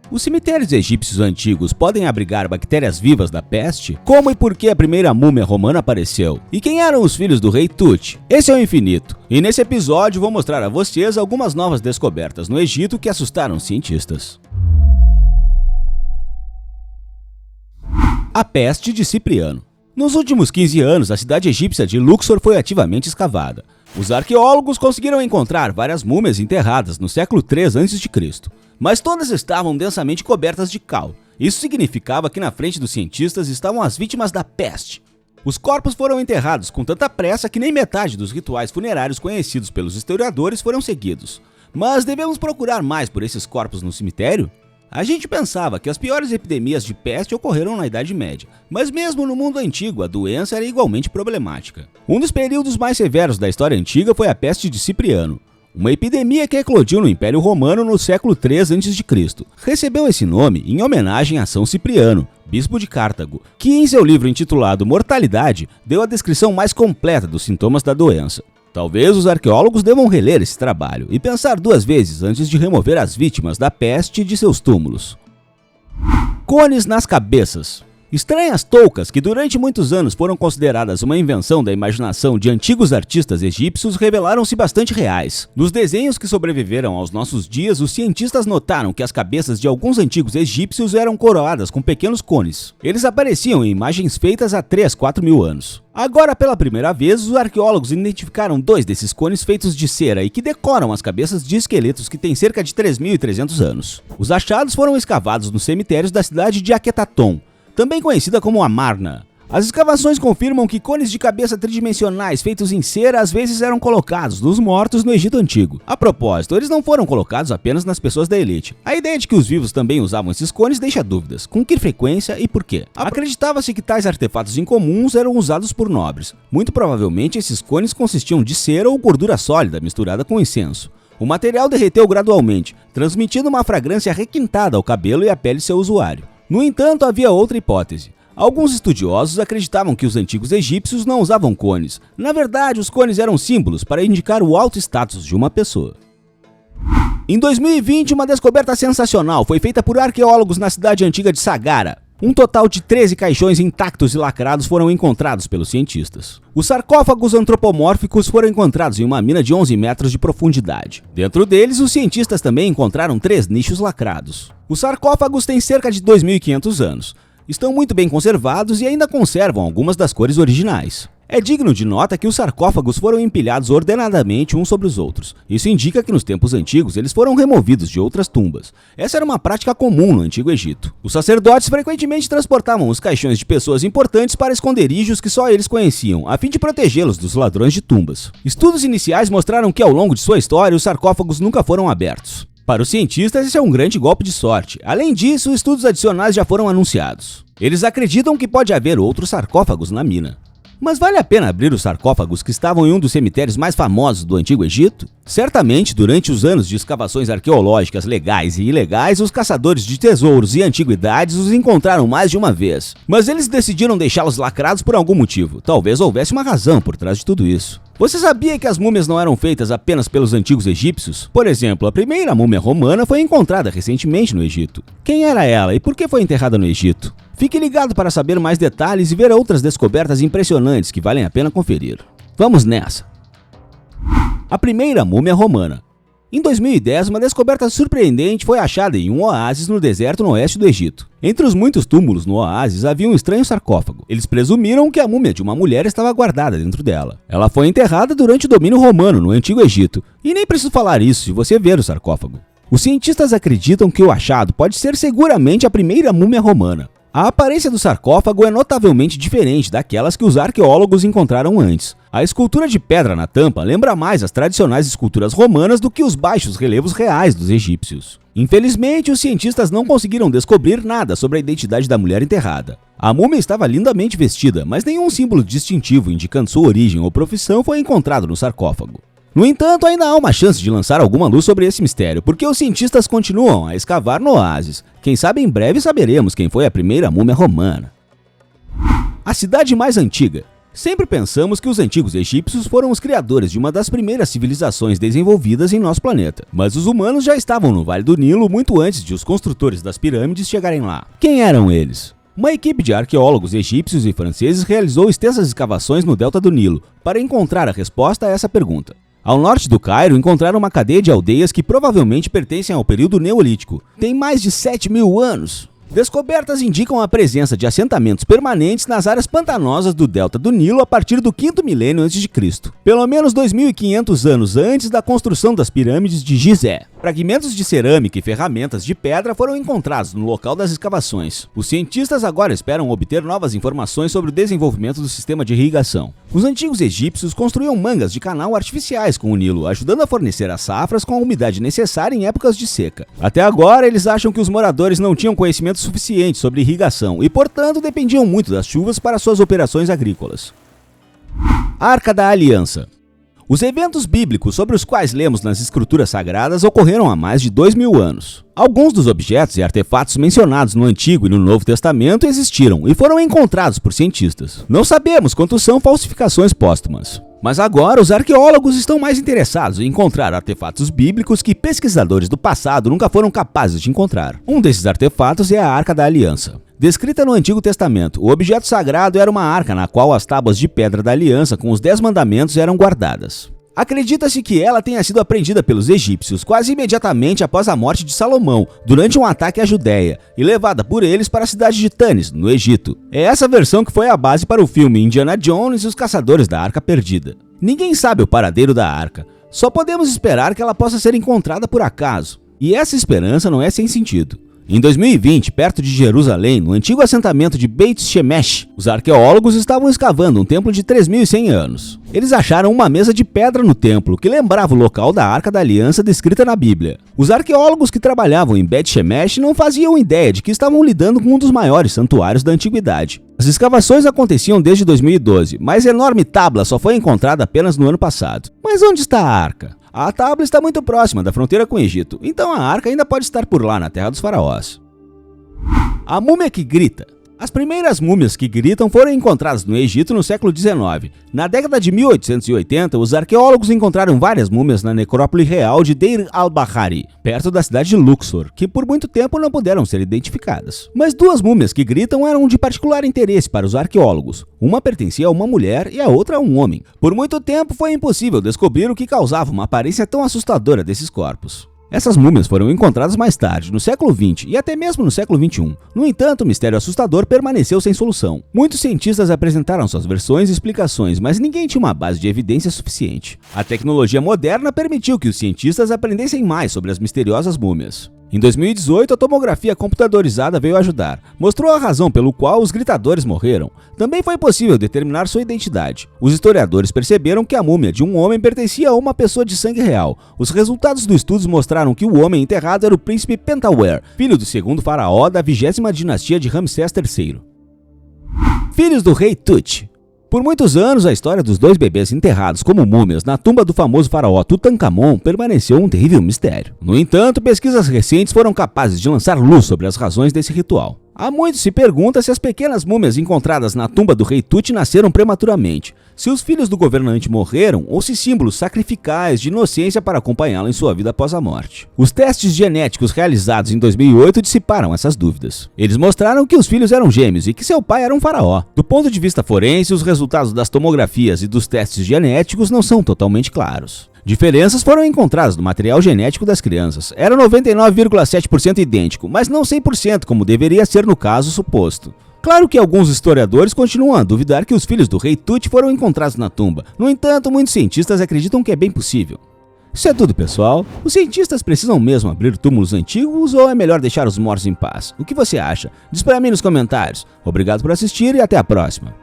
Os cemitérios egípcios antigos podem abrigar bactérias vivas da peste? Como e por que a primeira múmia romana apareceu? E quem eram os filhos do rei Tut? Esse é o Infinito, e nesse episódio vou mostrar a vocês algumas novas descobertas no Egito que assustaram os cientistas. A peste de Cipriano. Nos últimos 15 anos, a cidade egípcia de Luxor foi ativamente escavada. Os arqueólogos conseguiram encontrar várias múmias enterradas no século III a.C., mas todas estavam densamente cobertas de cal. Isso significava que na frente dos cientistas estavam as vítimas da peste. Os corpos foram enterrados com tanta pressa que nem metade dos rituais funerários conhecidos pelos historiadores foram seguidos. Mas devemos procurar mais por esses corpos no cemitério? A gente pensava que as piores epidemias de peste ocorreram na Idade Média, mas mesmo no mundo antigo a doença era igualmente problemática. Um dos períodos mais severos da história antiga foi a peste de Cipriano, uma epidemia que eclodiu no Império Romano no século III a.C. Recebeu esse nome em homenagem a São Cipriano, bispo de Cartago, que em seu livro intitulado Mortalidade deu a descrição mais completa dos sintomas da doença. Talvez os arqueólogos devam reler esse trabalho e pensar duas vezes antes de remover as vítimas da peste de seus túmulos. Cones nas cabeças. Estranhas toucas que durante muitos anos foram consideradas uma invenção da imaginação de antigos artistas egípcios revelaram-se bastante reais. Nos desenhos que sobreviveram aos nossos dias, os cientistas notaram que as cabeças de alguns antigos egípcios eram coroadas com pequenos cones. Eles apareciam em imagens feitas há 3-4 mil anos. Agora, pela primeira vez, os arqueólogos identificaram 2 desses cones feitos de cera e que decoram as cabeças de esqueletos que têm cerca de 3.300 anos. Os achados foram escavados nos cemitérios da cidade de Aquetaton, também conhecida como Amarna. As escavações confirmam que cones de cabeça tridimensionais feitos em cera às vezes eram colocados nos mortos no Egito Antigo. A propósito, eles não foram colocados apenas nas pessoas da elite. A ideia de que os vivos também usavam esses cones deixa dúvidas, com que frequência e por quê. Acreditava-se que tais artefatos incomuns eram usados por nobres. Muito provavelmente esses cones consistiam de cera ou gordura sólida misturada com incenso. O material derreteu gradualmente, transmitindo uma fragrância requintada ao cabelo e à pele de seu usuário. No entanto, havia outra hipótese. Alguns estudiosos acreditavam que os antigos egípcios não usavam cones. Na verdade, os cones eram símbolos para indicar o alto status de uma pessoa. Em 2020, uma descoberta sensacional foi feita por arqueólogos na cidade antiga de Sagara. Um total de 13 caixões intactos e lacrados foram encontrados pelos cientistas. Os sarcófagos antropomórficos foram encontrados em uma mina de 11 metros de profundidade. Dentro deles, os cientistas também encontraram 3 nichos lacrados. Os sarcófagos têm cerca de 2.500 anos. Estão muito bem conservados e ainda conservam algumas das cores originais. É digno de nota que os sarcófagos foram empilhados ordenadamente uns sobre os outros. Isso indica que nos tempos antigos eles foram removidos de outras tumbas. Essa era uma prática comum no Antigo Egito. Os sacerdotes frequentemente transportavam os caixões de pessoas importantes para esconderijos que só eles conheciam, a fim de protegê-los dos ladrões de tumbas. Estudos iniciais mostraram que ao longo de sua história os sarcófagos nunca foram abertos. Para os cientistas, esse é um grande golpe de sorte. Além disso, estudos adicionais já foram anunciados. Eles acreditam que pode haver outros sarcófagos na mina. Mas vale a pena abrir os sarcófagos que estavam em um dos cemitérios mais famosos do Antigo Egito? Certamente, durante os anos de escavações arqueológicas legais e ilegais, os caçadores de tesouros e antiguidades os encontraram mais de uma vez. Mas eles decidiram deixá-los lacrados por algum motivo. Talvez houvesse uma razão por trás de tudo isso. Você sabia que as múmias não eram feitas apenas pelos antigos egípcios? Por exemplo, a primeira múmia romana foi encontrada recentemente no Egito. Quem era ela e por que foi enterrada no Egito? Fique ligado para saber mais detalhes e ver outras descobertas impressionantes que valem a pena conferir. Vamos nessa! A primeira múmia romana. Em 2010, uma descoberta surpreendente foi achada em um oásis no deserto no oeste do Egito. Entre os muitos túmulos no oásis havia um estranho sarcófago. Eles presumiram que a múmia de uma mulher estava guardada dentro dela. Ela foi enterrada durante o domínio romano no Antigo Egito. E nem preciso falar isso se você ver o sarcófago. Os cientistas acreditam que o achado pode ser seguramente a primeira múmia romana. A aparência do sarcófago é notavelmente diferente daquelas que os arqueólogos encontraram antes. A escultura de pedra na tampa lembra mais as tradicionais esculturas romanas do que os baixos relevos reais dos egípcios. Infelizmente, os cientistas não conseguiram descobrir nada sobre a identidade da mulher enterrada. A múmia estava lindamente vestida, mas nenhum símbolo distintivo indicando sua origem ou profissão foi encontrado no sarcófago. No entanto, ainda há uma chance de lançar alguma luz sobre esse mistério, porque os cientistas continuam a escavar no oásis. Quem sabe em breve saberemos quem foi a primeira múmia romana. A cidade mais antiga. Sempre pensamos que os antigos egípcios foram os criadores de uma das primeiras civilizações desenvolvidas em nosso planeta, mas os humanos já estavam no Vale do Nilo muito antes de os construtores das pirâmides chegarem lá. Quem eram eles? Uma equipe de arqueólogos egípcios e franceses realizou extensas escavações no delta do Nilo para encontrar a resposta a essa pergunta. Ao norte do Cairo, encontraram uma cadeia de aldeias que provavelmente pertencem ao período neolítico. Tem mais de 7.000 anos. Descobertas indicam a presença de assentamentos permanentes nas áreas pantanosas do delta do Nilo a partir do 5º milênio a.C., pelo menos 2.500 anos antes da construção das pirâmides de Gizé. Fragmentos de cerâmica e ferramentas de pedra foram encontrados no local das escavações. Os cientistas agora esperam obter novas informações sobre o desenvolvimento do sistema de irrigação. Os antigos egípcios construíam mangas de canal artificiais com o Nilo, ajudando a fornecer as safras com a umidade necessária em épocas de seca. Até agora, eles acham que os moradores não tinham conhecimento suficiente sobre irrigação e, portanto, dependiam muito das chuvas para suas operações agrícolas. Arca da Aliança. Os eventos bíblicos sobre os quais lemos nas escrituras sagradas ocorreram há mais de 2.000 anos. Alguns dos objetos e artefatos mencionados no Antigo e no Novo Testamento existiram e foram encontrados por cientistas. Não sabemos quantos são falsificações póstumas. Mas agora os arqueólogos estão mais interessados em encontrar artefatos bíblicos que pesquisadores do passado nunca foram capazes de encontrar. Um desses artefatos é a Arca da Aliança. Descrita no Antigo Testamento, o objeto sagrado era uma arca na qual as tábuas de pedra da aliança com os 10 mandamentos eram guardadas. Acredita-se que ela tenha sido apreendida pelos egípcios quase imediatamente após a morte de Salomão, durante um ataque à Judéia, e levada por eles para a cidade de Tanis, no Egito. É essa versão que foi a base para o filme Indiana Jones e os Caçadores da Arca Perdida. Ninguém sabe o paradeiro da arca, só podemos esperar que ela possa ser encontrada por acaso. E essa esperança não é sem sentido. Em 2020, perto de Jerusalém, no antigo assentamento de Beit Shemesh, os arqueólogos estavam escavando um templo de 3.100 anos. Eles acharam uma mesa de pedra no templo, que lembrava o local da Arca da Aliança descrita na Bíblia. Os arqueólogos que trabalhavam em Beit Shemesh não faziam ideia de que estavam lidando com um dos maiores santuários da antiguidade. As escavações aconteciam desde 2012, mas a enorme tábua só foi encontrada apenas no ano passado. Mas onde está a arca? A tábua está muito próxima da fronteira com o Egito, então a arca ainda pode estar por lá, na terra dos faraós. A múmia que grita. As primeiras múmias que gritam foram encontradas no Egito no século XIX. Na década de 1880, os arqueólogos encontraram várias múmias na necrópole real de Deir al-Bahari, perto da cidade de Luxor, que por muito tempo não puderam ser identificadas. Mas duas múmias que gritam eram de particular interesse para os arqueólogos. Uma pertencia a uma mulher e a outra a um homem. Por muito tempo foi impossível descobrir o que causava uma aparência tão assustadora desses corpos. Essas múmias foram encontradas mais tarde, no século XX e até mesmo no século XXI. No entanto, o mistério assustador permaneceu sem solução. Muitos cientistas apresentaram suas versões e explicações, mas ninguém tinha uma base de evidência suficiente. A tecnologia moderna permitiu que os cientistas aprendessem mais sobre as misteriosas múmias. Em 2018, a tomografia computadorizada veio ajudar. Mostrou a razão pelo qual os gritadores morreram. Também foi possível determinar sua identidade. Os historiadores perceberam que a múmia de um homem pertencia a uma pessoa de sangue real. Os resultados dos estudos mostraram que o homem enterrado era o príncipe Pentawere, filho do segundo faraó da 20ª dinastia de Ramsés III. Filhos do rei Tut. Por muitos anos, a história dos dois bebês enterrados como múmias na tumba do famoso faraó Tutankhamon permaneceu um terrível mistério. No entanto, pesquisas recentes foram capazes de lançar luz sobre as razões desse ritual. Há muito se pergunta se as pequenas múmias encontradas na tumba do rei Tut nasceram prematuramente, se os filhos do governante morreram ou se símbolos sacrificais de inocência para acompanhá-lo em sua vida após a morte. Os testes genéticos realizados em 2008 dissiparam essas dúvidas. Eles mostraram que os filhos eram gêmeos e que seu pai era um faraó. Do ponto de vista forense, os resultados das tomografias e dos testes genéticos não são totalmente claros. Diferenças foram encontradas no material genético das crianças. Era 99,7% idêntico, mas não 100% como deveria ser no caso suposto. Claro que alguns historiadores continuam a duvidar que os filhos do rei Tut foram encontrados na tumba. No entanto, muitos cientistas acreditam que é bem possível. Isso é tudo, pessoal. Os cientistas precisam mesmo abrir túmulos antigos ou é melhor deixar os mortos em paz? O que você acha? Diz para mim nos comentários. Obrigado por assistir e até a próxima.